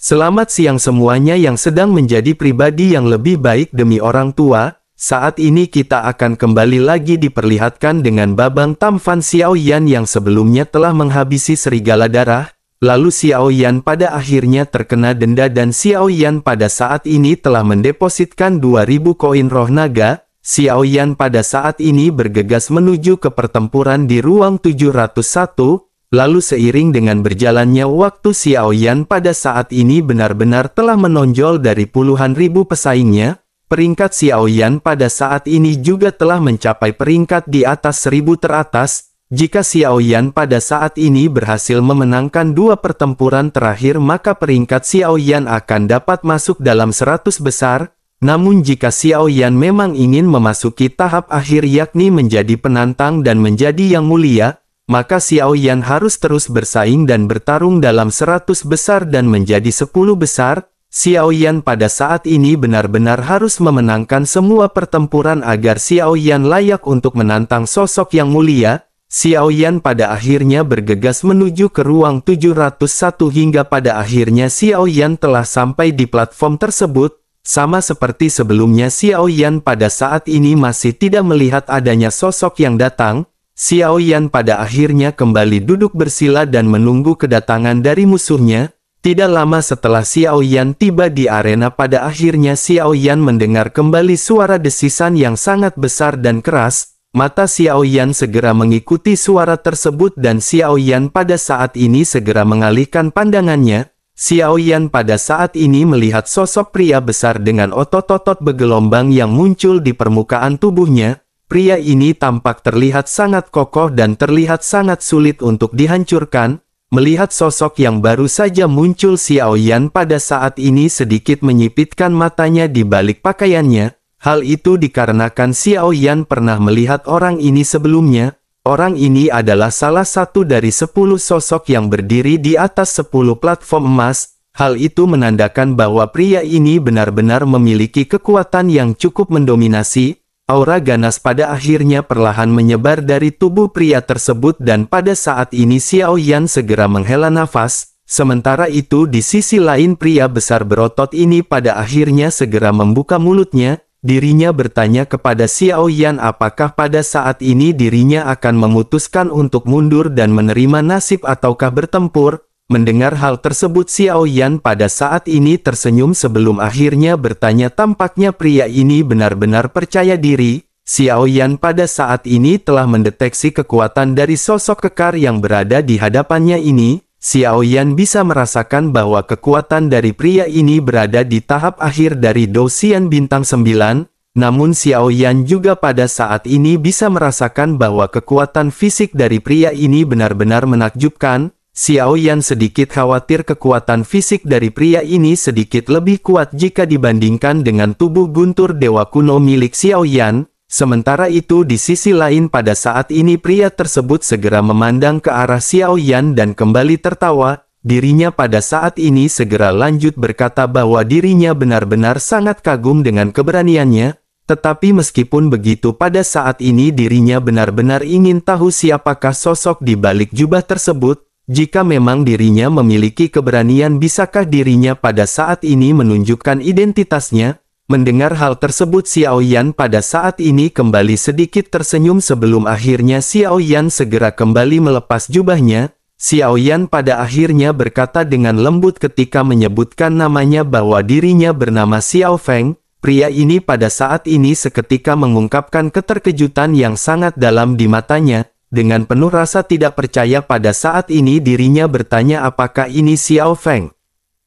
Selamat siang semuanya yang sedang menjadi pribadi yang lebih baik demi orang tua. Saat ini kita akan kembali lagi diperlihatkan dengan Babang Tamfan Xiaoyan yang sebelumnya telah menghabisi serigala darah. Lalu Xiaoyan pada akhirnya terkena denda dan Xiaoyan pada saat ini telah mendepositkan 2000 koin roh naga. Xiaoyan pada saat ini bergegas menuju ke pertempuran di ruang 701. Lalu seiring dengan berjalannya waktu, Xiaoyan pada saat ini benar-benar telah menonjol dari puluhan ribu pesaingnya. Peringkat Xiaoyan pada saat ini juga telah mencapai peringkat di atas 1000 teratas. Jika Xiaoyan pada saat ini berhasil memenangkan 2 pertempuran terakhir, maka peringkat Xiaoyan akan dapat masuk dalam 100 besar. Namun jika Xiaoyan memang ingin memasuki tahap akhir yakni menjadi penantang dan menjadi yang mulia, maka Xiaoyan harus terus bersaing dan bertarung dalam 100 besar dan menjadi 10 besar. Xiaoyan pada saat ini benar-benar harus memenangkan semua pertempuran agar Xiaoyan layak untuk menantang sosok yang mulia. Xiaoyan pada akhirnya bergegas menuju ke ruang 701 hingga pada akhirnya Xiaoyan telah sampai di platform tersebut. Sama seperti sebelumnya, Xiaoyan pada saat ini masih tidak melihat adanya sosok yang datang. Xiaoyan pada akhirnya kembali duduk bersila dan menunggu kedatangan dari musuhnya. Tidak lama setelah Xiaoyan tiba di arena, pada akhirnya Xiaoyan mendengar kembali suara desisan yang sangat besar dan keras. Mata Xiaoyan segera mengikuti suara tersebut dan Xiaoyan pada saat ini segera mengalihkan pandangannya. Xiaoyan pada saat ini melihat sosok pria besar dengan otot-otot bergelombang yang muncul di permukaan tubuhnya. Pria ini tampak terlihat sangat kokoh dan terlihat sangat sulit untuk dihancurkan. Melihat sosok yang baru saja muncul, Xiaoyan pada saat ini sedikit menyipitkan matanya di balik pakaiannya. Hal itu dikarenakan Xiaoyan pernah melihat orang ini sebelumnya. Orang ini adalah salah satu dari 10 sosok yang berdiri di atas 10 platform emas. Hal itu menandakan bahwa pria ini benar-benar memiliki kekuatan yang cukup mendominasi. Aura ganas pada akhirnya perlahan menyebar dari tubuh pria tersebut dan pada saat ini Xiaoyan segera menghela nafas. Sementara itu di sisi lain, pria besar berotot ini pada akhirnya segera membuka mulutnya. Dirinya bertanya kepada Xiaoyan apakah pada saat ini dirinya akan memutuskan untuk mundur dan menerima nasib ataukah bertempur. Mendengar hal tersebut, Xiaoyan pada saat ini tersenyum sebelum akhirnya bertanya. Tampaknya pria ini benar-benar percaya diri. Xiaoyan pada saat ini telah mendeteksi kekuatan dari sosok kekar yang berada di hadapannya ini. Xiaoyan bisa merasakan bahwa kekuatan dari pria ini berada di tahap akhir dari Douxian bintang 9. Namun Xiaoyan juga pada saat ini bisa merasakan bahwa kekuatan fisik dari pria ini benar-benar menakjubkan. Xiaoyan sedikit khawatir kekuatan fisik dari pria ini sedikit lebih kuat jika dibandingkan dengan tubuh guntur dewa kuno milik Xiaoyan. Sementara itu di sisi lain, pada saat ini pria tersebut segera memandang ke arah Xiaoyan dan kembali tertawa. Dirinya pada saat ini segera lanjut berkata bahwa dirinya benar-benar sangat kagum dengan keberaniannya. Tetapi meskipun begitu, pada saat ini dirinya benar-benar ingin tahu siapakah sosok di balik jubah tersebut. Jika memang dirinya memiliki keberanian, bisakah dirinya pada saat ini menunjukkan identitasnya? Mendengar hal tersebut, Xiaoyan pada saat ini kembali sedikit tersenyum sebelum akhirnya Xiaoyan segera kembali melepas jubahnya. Xiaoyan pada akhirnya berkata dengan lembut ketika menyebutkan namanya bahwa dirinya bernama Xiao Feng. Pria ini pada saat ini seketika mengungkapkan keterkejutan yang sangat dalam di matanya. Dengan penuh rasa tidak percaya pada saat ini dirinya bertanya apakah ini Xiao Feng.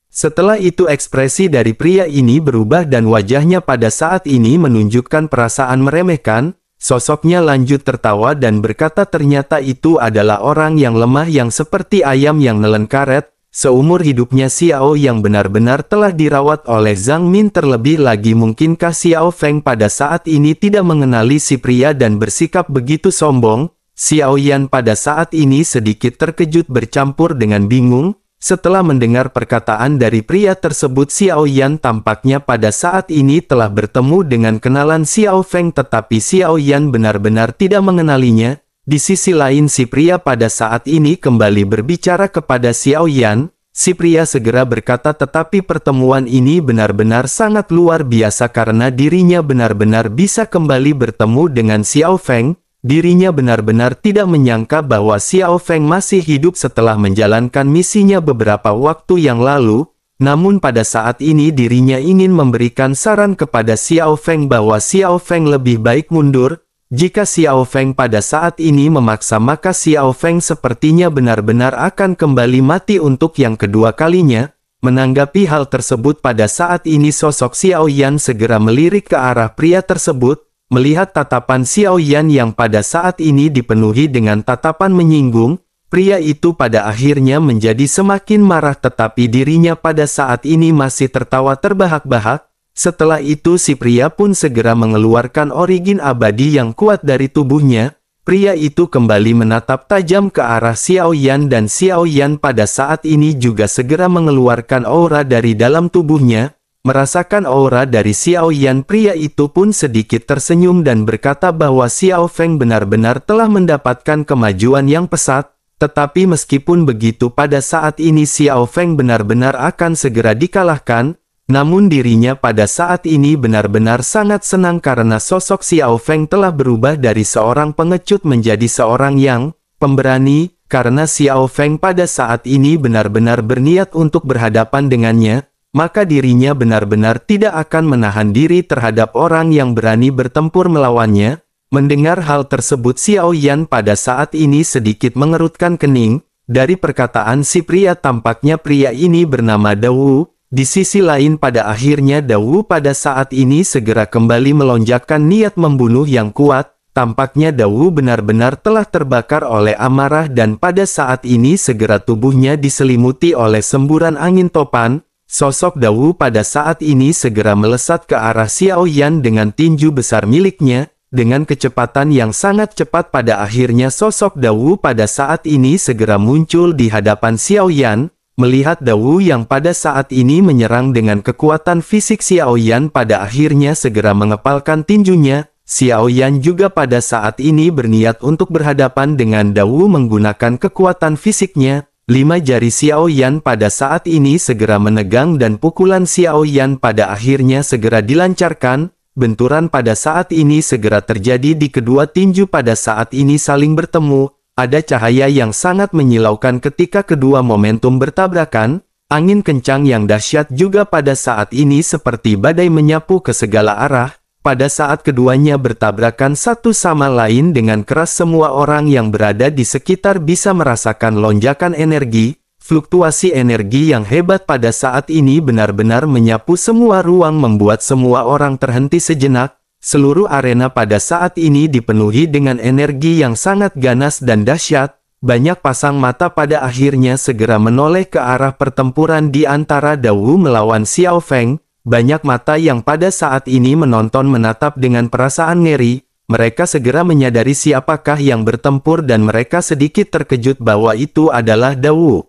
Setelah itu ekspresi dari pria ini berubah dan wajahnya pada saat ini menunjukkan perasaan meremehkan. Sosoknya lanjut tertawa dan berkata ternyata itu adalah orang yang lemah yang seperti ayam yang nelen karet. Seumur hidupnya Xiao yang benar-benar telah dirawat oleh Zhang Min. Terlebih lagi mungkinkah Xiao Feng pada saat ini tidak mengenali si pria dan bersikap begitu sombong? Xiaoyan pada saat ini sedikit terkejut bercampur dengan bingung. Setelah mendengar perkataan dari pria tersebut, Xiaoyan tampaknya pada saat ini telah bertemu dengan kenalan Xiao Feng, tetapi Xiaoyan benar-benar tidak mengenalinya. Di sisi lain, si pria pada saat ini kembali berbicara kepada Xiaoyan. Si pria segera berkata, tetapi pertemuan ini benar-benar sangat luar biasa karena dirinya benar-benar bisa kembali bertemu dengan Xiao Feng. Dirinya benar-benar tidak menyangka bahwa Xiao Feng masih hidup setelah menjalankan misinya beberapa waktu yang lalu. Namun pada saat ini dirinya ingin memberikan saran kepada Xiao Feng bahwa Xiao Feng lebih baik mundur. Jika Xiao Feng pada saat ini memaksa, maka Xiao Feng sepertinya benar-benar akan kembali mati untuk yang kedua kalinya. Menanggapi hal tersebut, pada saat ini sosok Xiao Yan segera melirik ke arah pria tersebut. Melihat tatapan Xiao Yan yang pada saat ini dipenuhi dengan tatapan menyinggung, pria itu pada akhirnya menjadi semakin marah, tetapi dirinya pada saat ini masih tertawa terbahak-bahak. Setelah itu si pria pun segera mengeluarkan origin abadi yang kuat dari tubuhnya. Pria itu kembali menatap tajam ke arah Xiao Yan dan Xiao Yan pada saat ini juga segera mengeluarkan aura dari dalam tubuhnya. Merasakan aura dari Xiao Yan, pria itu pun sedikit tersenyum dan berkata bahwa Xiao Feng benar-benar telah mendapatkan kemajuan yang pesat. Tetapi meskipun begitu, pada saat ini Xiao Feng benar-benar akan segera dikalahkan. Namun dirinya pada saat ini benar-benar sangat senang karena sosok Xiao Feng telah berubah dari seorang pengecut menjadi seorang yang pemberani, karena Xiao Feng pada saat ini benar-benar berniat untuk berhadapan dengannya, maka dirinya benar-benar tidak akan menahan diri terhadap orang yang berani bertempur melawannya. Mendengar hal tersebut, Xiao Yan pada saat ini sedikit mengerutkan kening. Dari perkataan si pria, tampaknya pria ini bernama Dawu. Di sisi lain, pada akhirnya Dawu pada saat ini segera kembali melonjakkan niat membunuh yang kuat. Tampaknya Dawu benar-benar telah terbakar oleh amarah dan pada saat ini segera tubuhnya diselimuti oleh semburan angin topan. Sosok Dawu pada saat ini segera melesat ke arah Xiao Yan dengan tinju besar miliknya. Dengan kecepatan yang sangat cepat, pada akhirnya sosok Dawu pada saat ini segera muncul di hadapan Xiao Yan. Melihat Dawu yang pada saat ini menyerang dengan kekuatan fisik, Xiao Yan pada akhirnya segera mengepalkan tinjunya. Xiao Yan juga pada saat ini berniat untuk berhadapan dengan Dawu menggunakan kekuatan fisiknya. 5 jari Xiao Yan pada saat ini segera menegang dan pukulan Xiao Yan pada akhirnya segera dilancarkan. Benturan pada saat ini segera terjadi di kedua tinju pada saat ini saling bertemu. Ada cahaya yang sangat menyilaukan ketika kedua momentum bertabrakan. Angin kencang yang dahsyat juga pada saat ini seperti badai menyapu ke segala arah. Pada saat keduanya bertabrakan satu sama lain dengan keras, semua orang yang berada di sekitar bisa merasakan lonjakan energi. Fluktuasi energi yang hebat pada saat ini benar-benar menyapu semua ruang, membuat semua orang terhenti sejenak. Seluruh arena pada saat ini dipenuhi dengan energi yang sangat ganas dan dahsyat. Banyak pasang mata pada akhirnya segera menoleh ke arah pertempuran di antara Dawu melawan Xiao Feng. Banyak mata yang pada saat ini menonton menatap dengan perasaan ngeri. Mereka segera menyadari siapakah yang bertempur dan mereka sedikit terkejut bahwa itu adalah Dawu.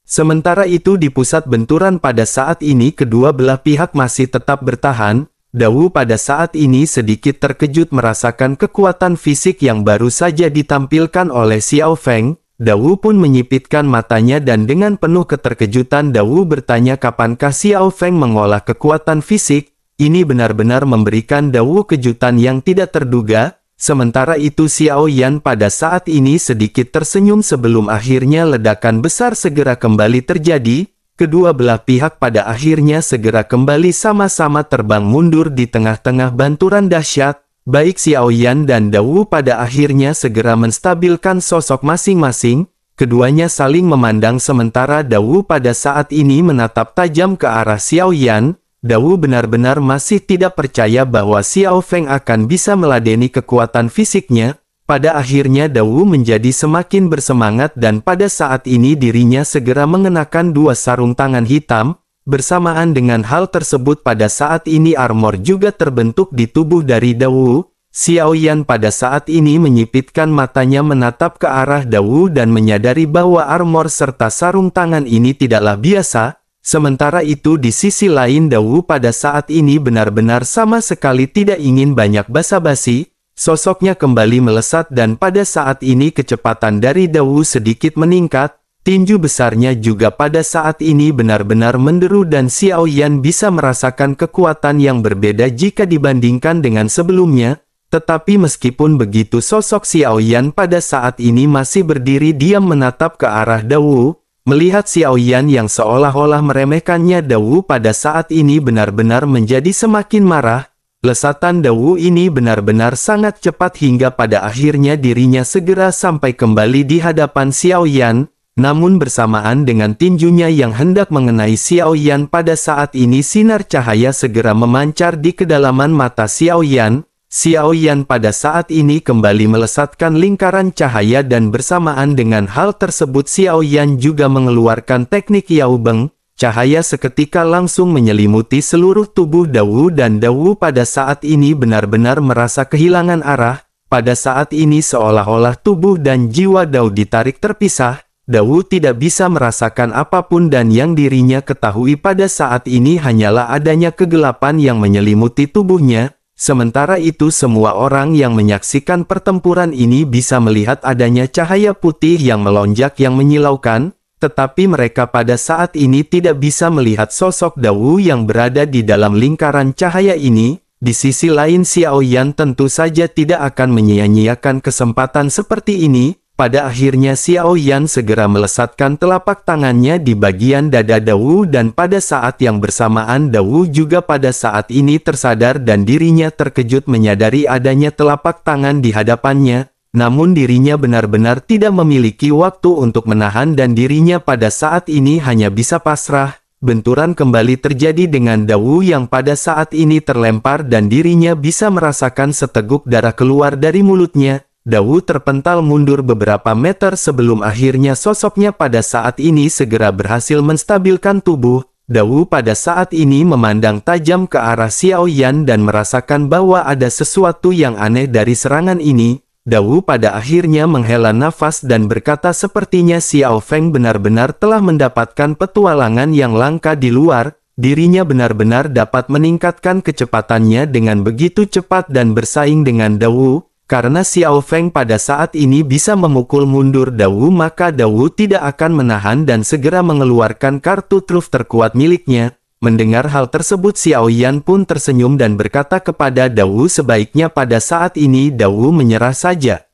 Sementara itu di pusat benturan pada saat ini kedua belah pihak masih tetap bertahan. Dawu pada saat ini sedikit terkejut merasakan kekuatan fisik yang baru saja ditampilkan oleh Xiao Feng. Dawu pun menyipitkan matanya dan dengan penuh keterkejutan Dawu bertanya kapankah Xiao Feng mengolah kekuatan fisik. Ini benar-benar memberikan Dawu kejutan yang tidak terduga. Sementara itu Xiao Yan pada saat ini sedikit tersenyum sebelum akhirnya ledakan besar segera kembali terjadi. Kedua belah pihak pada akhirnya segera kembali sama-sama terbang mundur di tengah-tengah benturan dahsyat. Baik Xiao Yan dan Dawu pada akhirnya segera menstabilkan sosok masing-masing. Keduanya saling memandang sementara Dawu pada saat ini menatap tajam ke arah Xiao Yan. Dawu benar-benar masih tidak percaya bahwa Xiao Feng akan bisa meladeni kekuatan fisiknya. Pada akhirnya Dawu menjadi semakin bersemangat dan pada saat ini dirinya segera mengenakan 2 sarung tangan hitam. Bersamaan dengan hal tersebut pada saat ini armor juga terbentuk di tubuh dari Dawu. Xiao Yan pada saat ini menyipitkan matanya menatap ke arah Dawu dan menyadari bahwa armor serta sarung tangan ini tidaklah biasa. Sementara itu di sisi lain Dawu pada saat ini benar-benar sama sekali tidak ingin banyak basa-basi. Sosoknya kembali melesat dan pada saat ini kecepatan dari Dawu sedikit meningkat. Tinju besarnya juga pada saat ini benar-benar menderu dan Xiao Yan bisa merasakan kekuatan yang berbeda jika dibandingkan dengan sebelumnya. Tetapi meskipun begitu sosok Xiao Yan pada saat ini masih berdiri diam menatap ke arah Dawu. Melihat Xiao Yan yang seolah-olah meremehkannya, Dawu pada saat ini benar-benar menjadi semakin marah. Lesatan Dawu ini benar-benar sangat cepat hingga pada akhirnya dirinya segera sampai kembali di hadapan Xiao Yan. Namun bersamaan dengan tinjunya yang hendak mengenai Xiao Yan pada saat ini sinar cahaya segera memancar di kedalaman mata Xiao Yan. Xiao Yan pada saat ini kembali melesatkan lingkaran cahaya dan bersamaan dengan hal tersebut Xiao Yan juga mengeluarkan teknik Yao Beng. Cahaya seketika langsung menyelimuti seluruh tubuh Dawu dan Dawu pada saat ini benar-benar merasa kehilangan arah. Pada saat ini seolah-olah tubuh dan jiwa Dawu ditarik terpisah. Dawu tidak bisa merasakan apapun dan yang dirinya ketahui pada saat ini hanyalah adanya kegelapan yang menyelimuti tubuhnya. Sementara itu semua orang yang menyaksikan pertempuran ini bisa melihat adanya cahaya putih yang melonjak yang menyilaukan, tetapi mereka pada saat ini tidak bisa melihat sosok Dawu yang berada di dalam lingkaran cahaya ini. Di sisi lain Xiao Yan tentu saja tidak akan menyia-nyiakan kesempatan seperti ini. Pada akhirnya Xiao Yan segera melesatkan telapak tangannya di bagian dada Dawu dan pada saat yang bersamaan Dawu juga pada saat ini tersadar dan dirinya terkejut menyadari adanya telapak tangan di hadapannya. Namun dirinya benar-benar tidak memiliki waktu untuk menahan dan dirinya pada saat ini hanya bisa pasrah. Benturan kembali terjadi dengan Dawu yang pada saat ini terlempar dan dirinya bisa merasakan seteguk darah keluar dari mulutnya. Dawu terpental mundur beberapa meter sebelum akhirnya sosoknya pada saat ini segera berhasil menstabilkan tubuh. Dawu pada saat ini memandang tajam ke arah Xiao Yan dan merasakan bahwa ada sesuatu yang aneh dari serangan ini. Dawu pada akhirnya menghela nafas dan berkata sepertinya Xiao Feng benar-benar telah mendapatkan petualangan yang langka di luar. Dirinya benar-benar dapat meningkatkan kecepatannya dengan begitu cepat dan bersaing dengan Dawu. Karena Xiao Feng pada saat ini bisa memukul mundur Dawu, maka Dawu tidak akan menahan dan segera mengeluarkan kartu truf terkuat miliknya. Mendengar hal tersebut Xiao Yan pun tersenyum dan berkata kepada Dawu sebaiknya pada saat ini Dawu menyerah saja.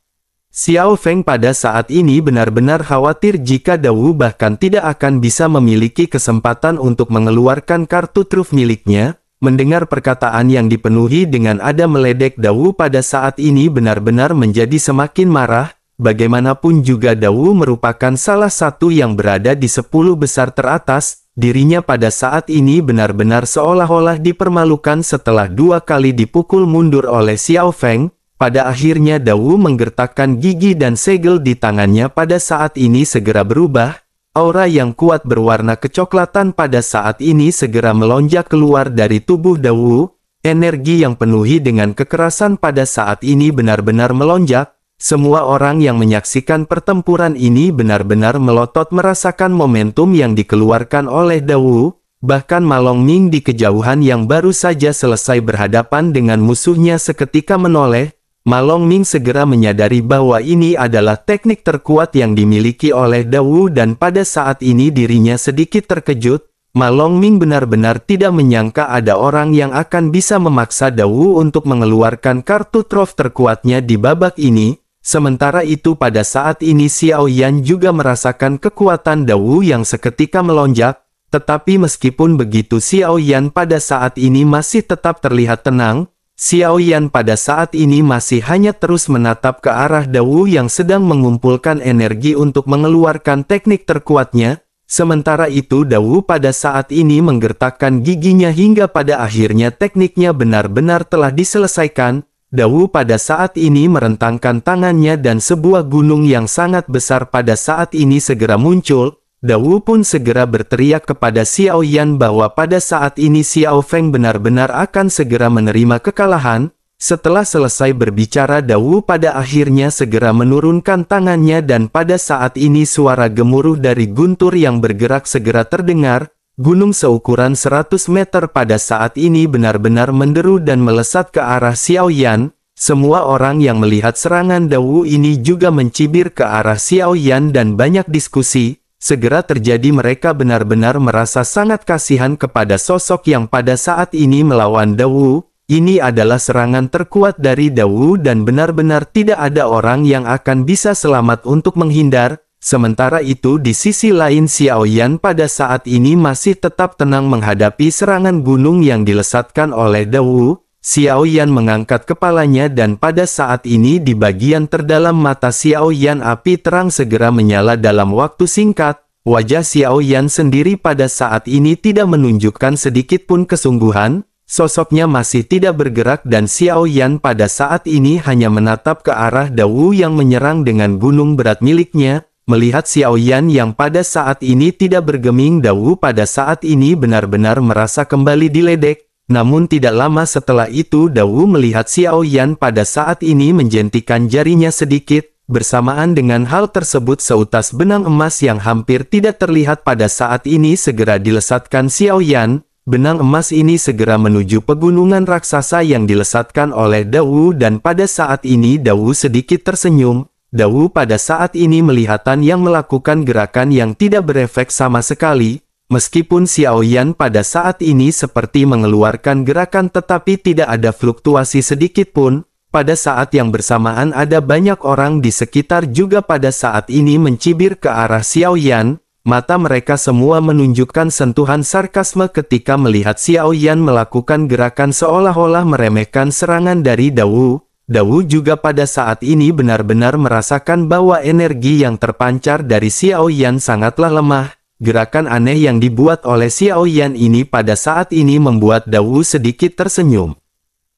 Xiao Feng pada saat ini benar-benar khawatir jika Dawu bahkan tidak akan bisa memiliki kesempatan untuk mengeluarkan kartu truf miliknya. Mendengar perkataan yang dipenuhi dengan ada meledek Dawu pada saat ini benar-benar menjadi semakin marah. Bagaimanapun juga Dawu merupakan salah satu yang berada di 10 besar teratas. Dirinya pada saat ini benar-benar seolah-olah dipermalukan setelah 2 kali dipukul mundur oleh Xiao Feng. Pada akhirnya Dawu menggertakkan gigi dan segel di tangannya pada saat ini segera berubah. Aura yang kuat berwarna kecoklatan pada saat ini segera melonjak keluar dari tubuh Dawu. Energi yang penuhi dengan kekerasan pada saat ini benar-benar melonjak. Semua orang yang menyaksikan pertempuran ini benar-benar melotot merasakan momentum yang dikeluarkan oleh Dawu. Bahkan Ma Longming di kejauhan yang baru saja selesai berhadapan dengan musuhnya seketika menoleh. Ma Longming segera menyadari bahwa ini adalah teknik terkuat yang dimiliki oleh Dawu dan pada saat ini dirinya sedikit terkejut. Ma Longming benar-benar tidak menyangka ada orang yang akan bisa memaksa Dawu untuk mengeluarkan kartu truf terkuatnya di babak ini. Sementara itu pada saat ini Xiao Yan juga merasakan kekuatan Dawu yang seketika melonjak. Tetapi meskipun begitu Xiao Yan pada saat ini masih tetap terlihat tenang. Xiao Yan pada saat ini masih hanya terus menatap ke arah Dawu yang sedang mengumpulkan energi untuk mengeluarkan teknik terkuatnya. Sementara itu Dawu pada saat ini menggertakkan giginya hingga pada akhirnya tekniknya benar-benar telah diselesaikan. Dawu pada saat ini merentangkan tangannya dan sebuah gunung yang sangat besar pada saat ini segera muncul. Dawu pun segera berteriak kepada Xiao Yan bahwa pada saat ini Xiao Feng benar-benar akan segera menerima kekalahan. Setelah selesai berbicara Dawu pada akhirnya segera menurunkan tangannya dan pada saat ini suara gemuruh dari guntur yang bergerak segera terdengar. Gunung seukuran 100 meter pada saat ini benar-benar menderu dan melesat ke arah Xiao Yan. Semua orang yang melihat serangan Dawu ini juga mencibir ke arah Xiao Yan dan banyak diskusi. segera terjadi. Mereka benar-benar merasa sangat kasihan kepada sosok yang pada saat ini melawan Dawu. Ini adalah serangan terkuat dari Dawu dan benar-benar tidak ada orang yang akan bisa selamat untuk menghindar. Sementara itu di sisi lain Xiao Yan pada saat ini masih tetap tenang menghadapi serangan gunung yang dilesatkan oleh Dawu. Xiao Yan mengangkat kepalanya dan pada saat ini di bagian terdalam mata Xiao Yan api terang segera menyala dalam waktu singkat. Wajah Xiao Yan sendiri pada saat ini tidak menunjukkan sedikit pun kesungguhan. Sosoknya masih tidak bergerak dan Xiao Yan pada saat ini hanya menatap ke arah Dawu yang menyerang dengan gunung berat miliknya. Melihat Xiao Yan yang pada saat ini tidak bergeming, Dawu pada saat ini benar-benar merasa kembali diledek. Namun tidak lama setelah itu Dawu melihat Xiao Yan pada saat ini menjentikan jarinya sedikit. Bersamaan dengan hal tersebut seutas benang emas yang hampir tidak terlihat pada saat ini segera dilesatkan Xiao Yan. Benang emas ini segera menuju pegunungan raksasa yang dilesatkan oleh Dawu dan pada saat ini Dawu sedikit tersenyum. Dawu pada saat ini melihatan yang melakukan gerakan yang tidak berefek sama sekali. Meskipun Xiao Yan pada saat ini seperti mengeluarkan gerakan tetapi tidak ada fluktuasi sedikit pun. Pada saat yang bersamaan ada banyak orang di sekitar juga pada saat ini mencibir ke arah Xiao Yan. Mata mereka semua menunjukkan sentuhan sarkasme ketika melihat Xiao Yan melakukan gerakan seolah-olah meremehkan serangan dari Dawu. Dawu juga pada saat ini benar-benar merasakan bahwa energi yang terpancar dari Xiao Yan sangatlah lemah. Gerakan aneh yang dibuat oleh Xiao Yan ini pada saat ini membuat Dawu sedikit tersenyum.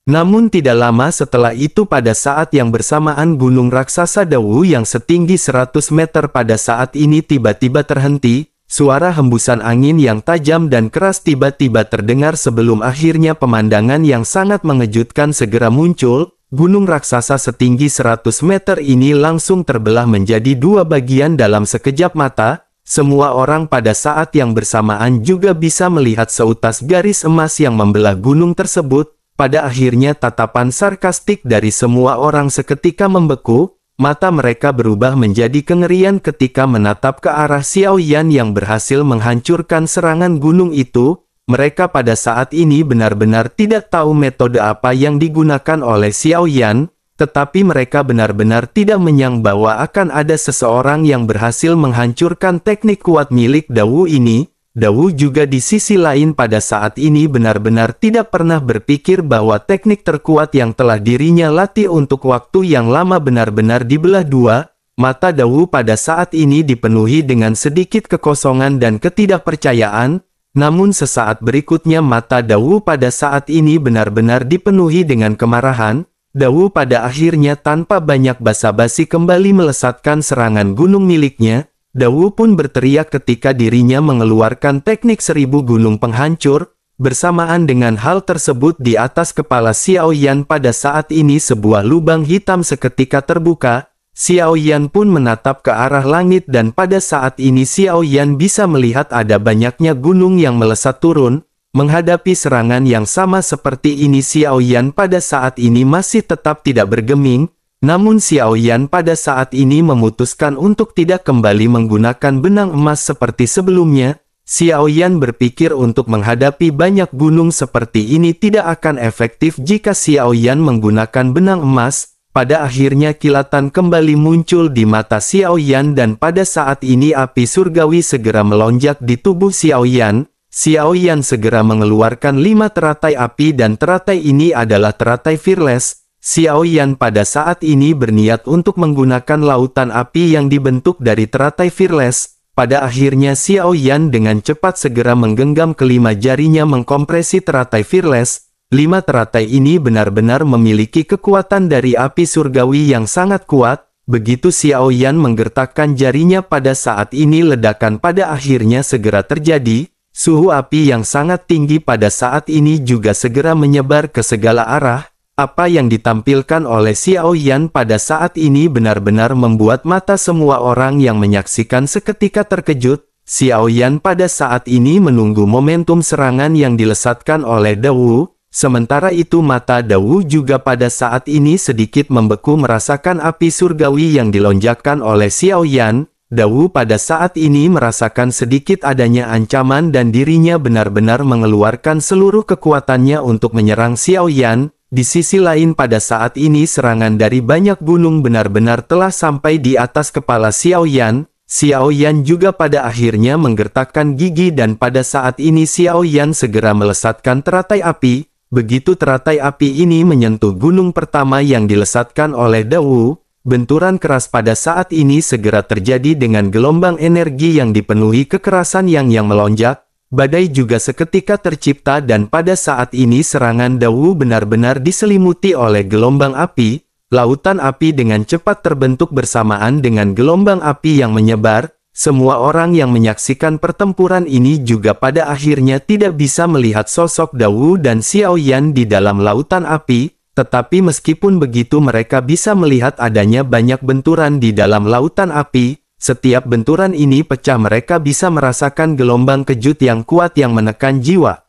Namun tidak lama setelah itu pada saat yang bersamaan gunung raksasa Dawu yang setinggi 100 meter pada saat ini tiba-tiba terhenti. Suara hembusan angin yang tajam dan keras tiba-tiba terdengar sebelum akhirnya pemandangan yang sangat mengejutkan segera muncul. Gunung raksasa setinggi 100 meter ini langsung terbelah menjadi dua bagian dalam sekejap mata. Semua orang pada saat yang bersamaan juga bisa melihat seutas garis emas yang membelah gunung tersebut. Pada akhirnya tatapan sarkastik dari semua orang seketika membeku. Mata mereka berubah menjadi kengerian ketika menatap ke arah Xiao Yan yang berhasil menghancurkan serangan gunung itu. Mereka pada saat ini benar-benar tidak tahu metode apa yang digunakan oleh Xiao Yan, tetapi mereka benar-benar tidak menyangka bahwa akan ada seseorang yang berhasil menghancurkan teknik kuat milik Dawu ini. Dawu juga di sisi lain pada saat ini benar-benar tidak pernah berpikir bahwa teknik terkuat yang telah dirinya latih untuk waktu yang lama benar-benar dibelah dua. Mata Dawu pada saat ini dipenuhi dengan sedikit kekosongan dan ketidakpercayaan. Namun sesaat berikutnya mata Dawu pada saat ini benar-benar dipenuhi dengan kemarahan. Dawu pada akhirnya tanpa banyak basa-basi kembali melesatkan serangan gunung miliknya. Dawu pun berteriak ketika dirinya mengeluarkan teknik 1000 gunung penghancur. Bersamaan dengan hal tersebut di atas kepala Xiao Yan pada saat ini sebuah lubang hitam seketika terbuka. Xiao Yan pun menatap ke arah langit dan pada saat ini Xiao Yan bisa melihat ada banyaknya gunung yang melesat turun. Menghadapi serangan yang sama seperti ini Xiao Yan pada saat ini masih tetap tidak bergeming. Namun Xiao Yan pada saat ini memutuskan untuk tidak kembali menggunakan benang emas seperti sebelumnya. Xiao Yan berpikir untuk menghadapi banyak gunung seperti ini tidak akan efektif jika Xiao Yan menggunakan benang emas. Pada akhirnya kilatan kembali muncul di mata Xiao Yan dan pada saat ini api surgawi segera melonjak di tubuh Xiao Yan. Xiao Yan segera mengeluarkan 5 teratai api dan teratai ini adalah teratai Fearless. Xiao Yan pada saat ini berniat untuk menggunakan lautan api yang dibentuk dari teratai Fearless. Pada akhirnya Xiao Yan dengan cepat segera menggenggam kelima jarinya mengkompresi teratai Fearless. 5 teratai ini benar-benar memiliki kekuatan dari api surgawi yang sangat kuat. Begitu Xiao Yan menggertakkan jarinya pada saat ini ledakan pada akhirnya segera terjadi. Suhu api yang sangat tinggi pada saat ini juga segera menyebar ke segala arah. Apa yang ditampilkan oleh Xiao Yan pada saat ini benar-benar membuat mata semua orang yang menyaksikan seketika terkejut. Xiao Yan pada saat ini menunggu momentum serangan yang dilesatkan oleh Dawu. Sementara itu mata Dawu juga pada saat ini sedikit membeku merasakan api surgawi yang dilonjakkan oleh Xiao Yan. Dao pada saat ini merasakan sedikit adanya ancaman dan dirinya benar-benar mengeluarkan seluruh kekuatannya untuk menyerang Xiao Yan. Di sisi lain pada saat ini serangan dari banyak gunung benar-benar telah sampai di atas kepala Xiao Yan. Xiao Yan juga pada akhirnya menggertakkan gigi dan pada saat ini Xiao Yan segera melesatkan teratai api. Begitu teratai api ini menyentuh gunung pertama yang dilesatkan oleh Dao, benturan keras pada saat ini segera terjadi dengan gelombang energi yang dipenuhi kekerasan yang melonjak. Badai juga seketika tercipta dan pada saat ini serangan Dao benar-benar diselimuti oleh gelombang api. Lautan api dengan cepat terbentuk bersamaan dengan gelombang api yang menyebar. Semua orang yang menyaksikan pertempuran ini juga pada akhirnya tidak bisa melihat sosok Dao dan Xiao Yan di dalam lautan api. Tetapi meskipun begitu mereka bisa melihat adanya banyak benturan di dalam lautan api. Setiap benturan ini pecah mereka bisa merasakan gelombang kejut yang kuat yang menekan jiwa.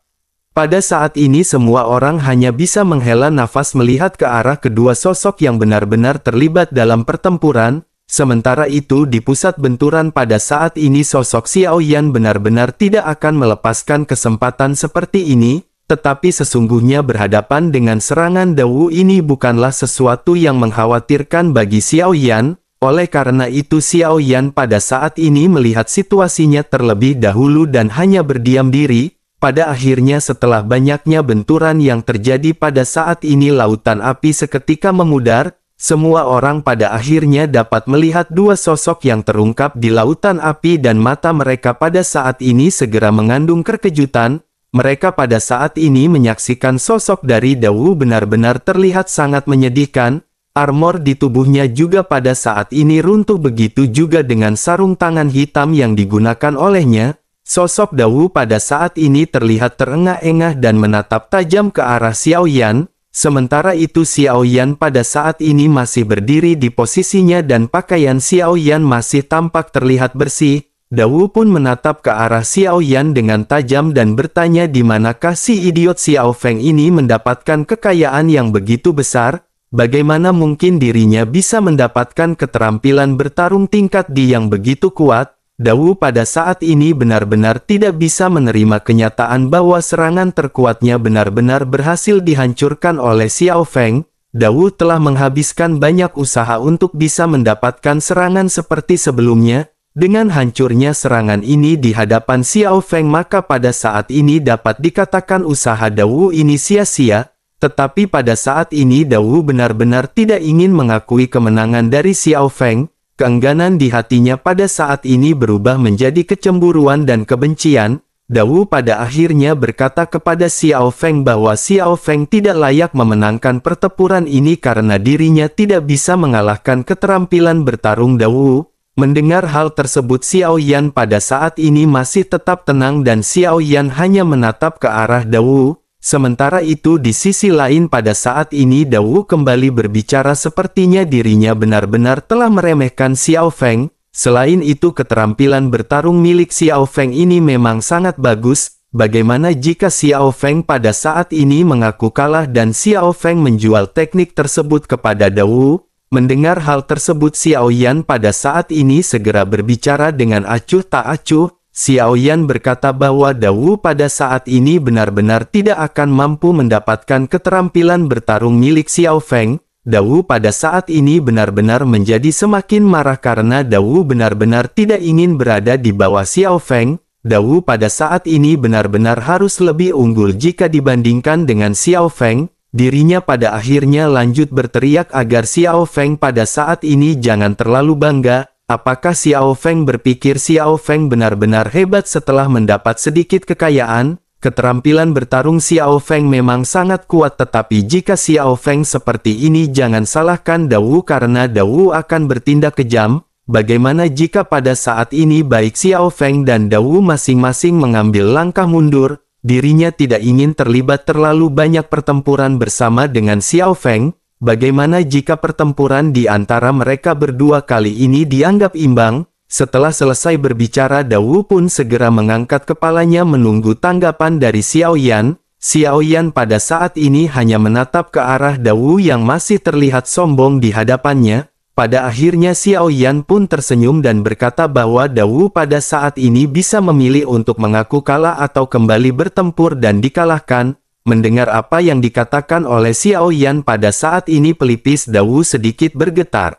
Pada saat ini semua orang hanya bisa menghela nafas melihat ke arah kedua sosok yang benar-benar terlibat dalam pertempuran. Sementara itu di pusat benturan pada saat ini sosok Xiao Yan benar-benar tidak akan melepaskan kesempatan seperti ini. Tetapi sesungguhnya berhadapan dengan serangan Dao ini bukanlah sesuatu yang mengkhawatirkan bagi Xiao Yan. Oleh karena itu Xiao Yan pada saat ini melihat situasinya terlebih dahulu dan hanya berdiam diri. Pada akhirnya setelah banyaknya benturan yang terjadi pada saat ini lautan api seketika memudar. Semua orang pada akhirnya dapat melihat dua sosok yang terungkap di lautan api dan mata mereka pada saat ini segera mengandung kekejutan. Mereka pada saat ini menyaksikan sosok dari Dao benar-benar terlihat sangat menyedihkan. Armor di tubuhnya juga pada saat ini runtuh, begitu juga dengan sarung tangan hitam yang digunakan olehnya. Sosok Dao pada saat ini terlihat terengah-engah dan menatap tajam ke arah Xiao Yan. Sementara itu Xiao Yan pada saat ini masih berdiri di posisinya dan pakaian Xiao Yan masih tampak terlihat bersih. Dao pun menatap ke arah Xiao Yan dengan tajam dan bertanya di manakah si idiot Xiao Feng ini mendapatkan kekayaan yang begitu besar. Bagaimana mungkin dirinya bisa mendapatkan keterampilan bertarung tingkat D yang begitu kuat? Dao pada saat ini benar-benar tidak bisa menerima kenyataan bahwa serangan terkuatnya benar-benar berhasil dihancurkan oleh Xiao Feng. Dao telah menghabiskan banyak usaha untuk bisa mendapatkan serangan seperti sebelumnya. Dengan hancurnya serangan ini di hadapan Xiao Feng maka pada saat ini dapat dikatakan usaha Dao ini sia-sia. Tetapi pada saat ini Dao benar-benar tidak ingin mengakui kemenangan dari Xiao Feng. Keengganan di hatinya pada saat ini berubah menjadi kecemburuan dan kebencian. Dao pada akhirnya berkata kepada Xiao Feng bahwa Xiao Feng tidak layak memenangkan pertempuran ini karena dirinya tidak bisa mengalahkan keterampilan bertarung Dao. Mendengar hal tersebut Xiao Yan pada saat ini masih tetap tenang dan Xiao Yan hanya menatap ke arah Dao. Sementara itu di sisi lain pada saat ini Dao kembali berbicara sepertinya dirinya benar-benar telah meremehkan Xiao Feng. Selain itu keterampilan bertarung milik Xiao Feng ini memang sangat bagus. Bagaimana jika Xiao Feng pada saat ini mengaku kalah dan Xiao Feng menjual teknik tersebut kepada Dao? Mendengar hal tersebut Xiao Yan pada saat ini segera berbicara dengan acuh tak acuh. Xiao Yan berkata bahwa Dao pada saat ini benar-benar tidak akan mampu mendapatkan keterampilan bertarung milik Xiao Feng. Dao pada saat ini benar-benar menjadi semakin marah karena Dao benar-benar tidak ingin berada di bawah Xiao Feng. Dao pada saat ini benar-benar harus lebih unggul jika dibandingkan dengan Xiao Feng. Dirinya pada akhirnya lanjut berteriak agar Xiao Feng pada saat ini jangan terlalu bangga. Apakah Xiao Feng berpikir Xiao Feng benar-benar hebat setelah mendapat sedikit kekayaan? Keterampilan bertarung Xiao Feng memang sangat kuat, tetapi jika Xiao Feng seperti ini jangan salahkan Dao karena Dao akan bertindak kejam. Bagaimana jika pada saat ini baik Xiao Feng dan Dao masing-masing mengambil langkah mundur? Dirinya tidak ingin terlibat terlalu banyak pertempuran bersama dengan Xiao Feng. Bagaimana jika pertempuran di antara mereka berdua kali ini dianggap imbang? Setelah selesai berbicara Dao pun segera mengangkat kepalanya menunggu tanggapan dari Xiao Yan. Xiao Yan pada saat ini hanya menatap ke arah Dao yang masih terlihat sombong di hadapannya. Pada akhirnya Xiao Yan pun tersenyum dan berkata bahwa Dawu pada saat ini bisa memilih untuk mengaku kalah atau kembali bertempur dan dikalahkan. Mendengar apa yang dikatakan oleh Xiao Yan pada saat ini pelipis Dawu sedikit bergetar.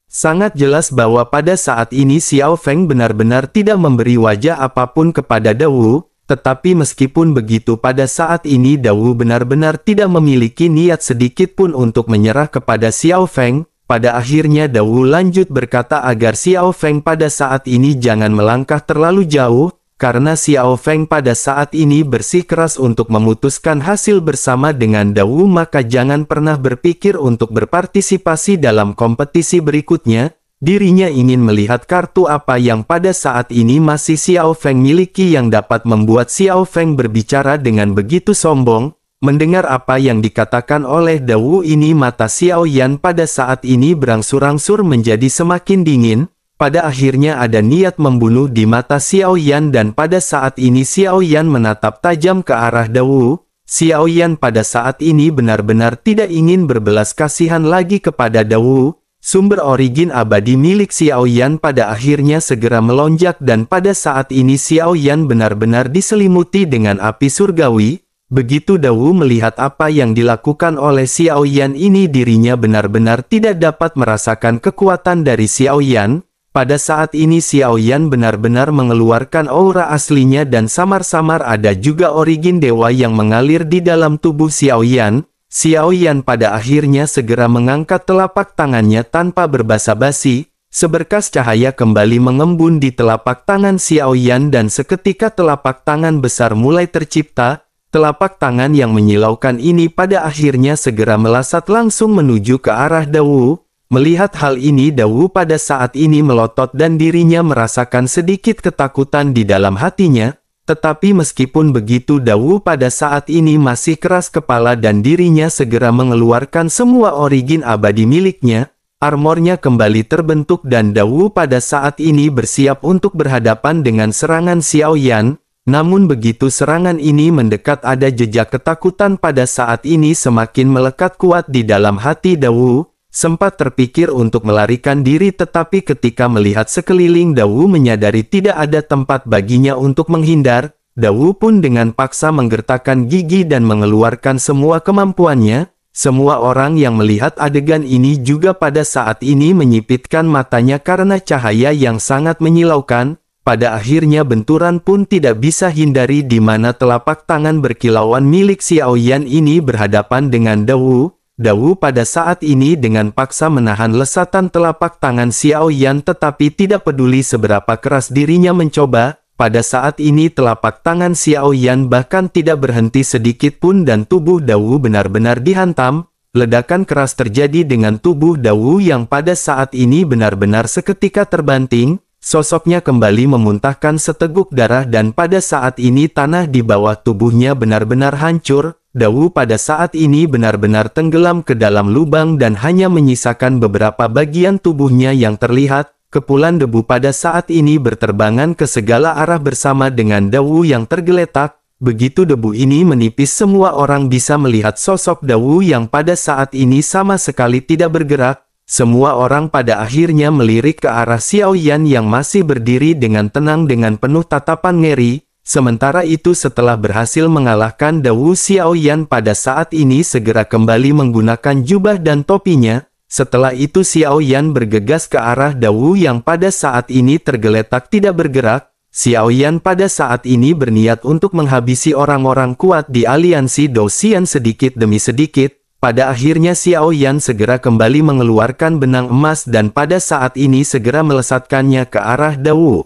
Sangat jelas bahwa pada saat ini Xiao Feng benar-benar tidak memberi wajah apapun kepada Dawu. Tetapi meskipun begitu pada saat ini Dawu benar-benar tidak memiliki niat sedikit pun untuk menyerah kepada Xiao Feng. Pada akhirnya Dawu lanjut berkata agar Xiao Feng pada saat ini jangan melangkah terlalu jauh, karena Xiao Feng pada saat ini bersikeras untuk memutuskan hasil bersama dengan Dawu, maka jangan pernah berpikir untuk berpartisipasi dalam kompetisi berikutnya. Dirinya ingin melihat kartu apa yang pada saat ini masih Xiao Feng miliki yang dapat membuat Xiao Feng berbicara dengan begitu sombong. Mendengar apa yang dikatakan oleh Dawu ini, mata Xiao Yan pada saat ini berangsur-angsur menjadi semakin dingin. Pada akhirnya ada niat membunuh di mata Xiao Yan dan pada saat ini Xiao Yan menatap tajam ke arah Dawu. Xiao Yan pada saat ini benar-benar tidak ingin berbelas kasihan lagi kepada Dawu. Sumber origin abadi milik Xiao Yan pada akhirnya segera melonjak dan pada saat ini Xiao Yan benar-benar diselimuti dengan api surgawi. Begitu Dawu melihat apa yang dilakukan oleh Xiao Yan ini, dirinya benar-benar tidak dapat merasakan kekuatan dari Xiao Yan. Pada saat ini Xiao Yan benar-benar mengeluarkan aura aslinya dan samar-samar ada juga origin dewa yang mengalir di dalam tubuh Xiao Yan. Xiao Yan pada akhirnya segera mengangkat telapak tangannya tanpa berbasa-basi. Seberkas cahaya kembali mengembun di telapak tangan Xiao Yan dan seketika telapak tangan besar mulai tercipta. Telapak tangan yang menyilaukan ini pada akhirnya segera melasat langsung menuju ke arah Dawu. Melihat hal ini Dawu pada saat ini melotot dan dirinya merasakan sedikit ketakutan di dalam hatinya. Tetapi meskipun begitu Dawu pada saat ini masih keras kepala dan dirinya segera mengeluarkan semua origin abadi miliknya. Armornya kembali terbentuk dan Dawu pada saat ini bersiap untuk berhadapan dengan serangan Xiao Yan. Namun begitu serangan ini mendekat, ada jejak ketakutan pada saat ini semakin melekat kuat di dalam hati Dawu. Sempat terpikir untuk melarikan diri tetapi ketika melihat sekeliling Dawu menyadari tidak ada tempat baginya untuk menghindar. Dawu pun dengan paksa menggertakkan gigi dan mengeluarkan semua kemampuannya. Semua orang yang melihat adegan ini juga pada saat ini menyipitkan matanya karena cahaya yang sangat menyilaukan. Pada akhirnya benturan pun tidak bisa hindari di mana telapak tangan berkilauan milik Xiao Yan ini berhadapan dengan Dawu. Dawu pada saat ini dengan paksa menahan lesatan telapak tangan Xiao Yan tetapi tidak peduli seberapa keras dirinya mencoba. Pada saat ini telapak tangan Xiao Yan bahkan tidak berhenti sedikit pun dan tubuh Dawu benar-benar dihantam. Ledakan keras terjadi dengan tubuh Dawu yang pada saat ini benar-benar seketika terbanting. Sosoknya kembali memuntahkan seteguk darah dan pada saat ini tanah di bawah tubuhnya benar-benar hancur. Dawu pada saat ini benar-benar tenggelam ke dalam lubang dan hanya menyisakan beberapa bagian tubuhnya yang terlihat. Kepulan debu pada saat ini berterbangan ke segala arah bersama dengan Dawu yang tergeletak. Begitu debu ini menipis semua orang bisa melihat sosok Dawu yang pada saat ini sama sekali tidak bergerak. Semua orang pada akhirnya melirik ke arah Xiao Yan yang masih berdiri dengan tenang dengan penuh tatapan ngeri. Sementara itu setelah berhasil mengalahkan Dawu, Xiao Yan pada saat ini segera kembali menggunakan jubah dan topinya. Setelah itu Xiao Yan bergegas ke arah Dawu yang pada saat ini tergeletak tidak bergerak. Xiao Yan pada saat ini berniat untuk menghabisi orang-orang kuat di aliansi Dou Xian sedikit demi sedikit. Pada akhirnya Xiao Yan segera kembali mengeluarkan benang emas dan pada saat ini segera melesatkannya ke arah Dawu.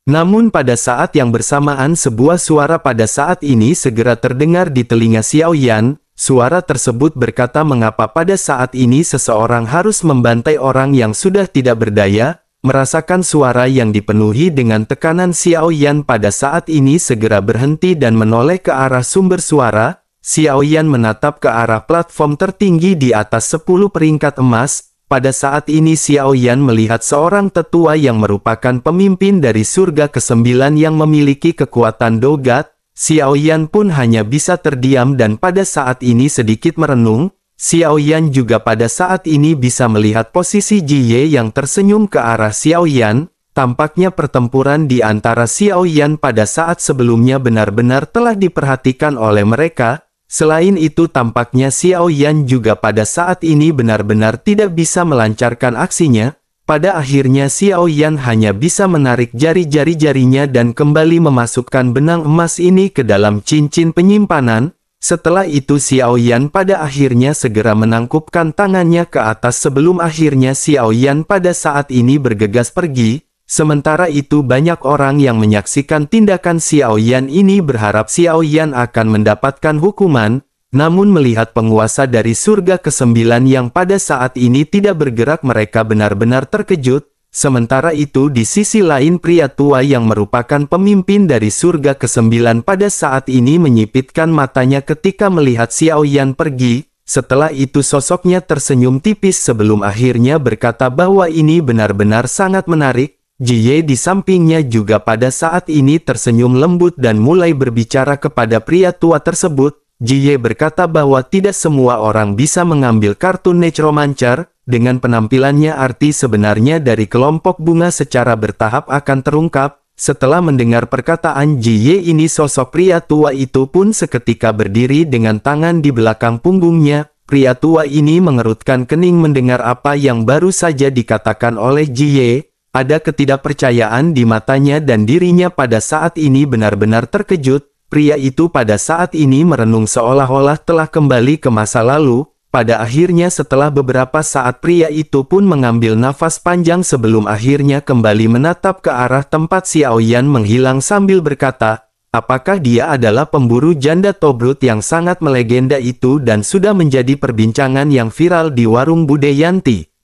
Namun pada saat yang bersamaan sebuah suara pada saat ini segera terdengar di telinga Xiao Yan. Suara tersebut berkata, mengapa pada saat ini seseorang harus membantai orang yang sudah tidak berdaya? Merasakan suara yang dipenuhi dengan tekanan, Xiao Yan pada saat ini segera berhenti dan menoleh ke arah sumber suara. Xiao Yan menatap ke arah platform tertinggi di atas 10 peringkat emas. Pada saat ini Xiao Yan melihat seorang tetua yang merupakan pemimpin dari surga ke-9 yang memiliki kekuatan Dogat. Xiao Yan pun hanya bisa terdiam dan pada saat ini sedikit merenung. Xiao Yan juga pada saat ini bisa melihat posisi Ji Ye yang tersenyum ke arah Xiao Yan. Tampaknya pertempuran di antara Xiao Yan pada saat sebelumnya benar-benar telah diperhatikan oleh mereka. Selain itu tampaknya Xiao Yan juga pada saat ini benar-benar tidak bisa melancarkan aksinya. Pada akhirnya Xiao Yan hanya bisa menarik jari-jari jarinya dan kembali memasukkan benang emas ini ke dalam cincin penyimpanan. Setelah itu Xiao Yan pada akhirnya segera menangkupkan tangannya ke atas sebelum akhirnya Xiao Yan pada saat ini bergegas pergi. Sementara itu banyak orang yang menyaksikan tindakan Xiao Yan ini berharap Xiao Yan akan mendapatkan hukuman. Namun melihat penguasa dari surga ke-9 yang pada saat ini tidak bergerak, mereka benar-benar terkejut. Sementara itu di sisi lain pria tua yang merupakan pemimpin dari surga ke-9 pada saat ini menyipitkan matanya ketika melihat Xiao Yan pergi. Setelah itu sosoknya tersenyum tipis sebelum akhirnya berkata bahwa ini benar-benar sangat menarik. Ji Ye di sampingnya juga pada saat ini tersenyum lembut dan mulai berbicara kepada pria tua tersebut. Ji Ye berkata bahwa tidak semua orang bisa mengambil kartu Necromancer. Dengan penampilannya arti sebenarnya dari kelompok bunga secara bertahap akan terungkap. Setelah mendengar perkataan Ji Ye ini, sosok pria tua itu pun seketika berdiri dengan tangan di belakang punggungnya. Pria tua ini mengerutkan kening mendengar apa yang baru saja dikatakan oleh Ji Ye. Ada ketidakpercayaan di matanya dan dirinya pada saat ini benar-benar terkejut. Pria itu pada saat ini merenung seolah-olah telah kembali ke masa lalu. Pada akhirnya setelah beberapa saat pria itu pun mengambil nafas panjang sebelum akhirnya kembali menatap ke arah tempat Xiao Yan menghilang sambil berkata, apakah dia adalah pemburu janda Tobrut yang sangat melegenda itu dan sudah menjadi perbincangan yang viral di warung Budayanti?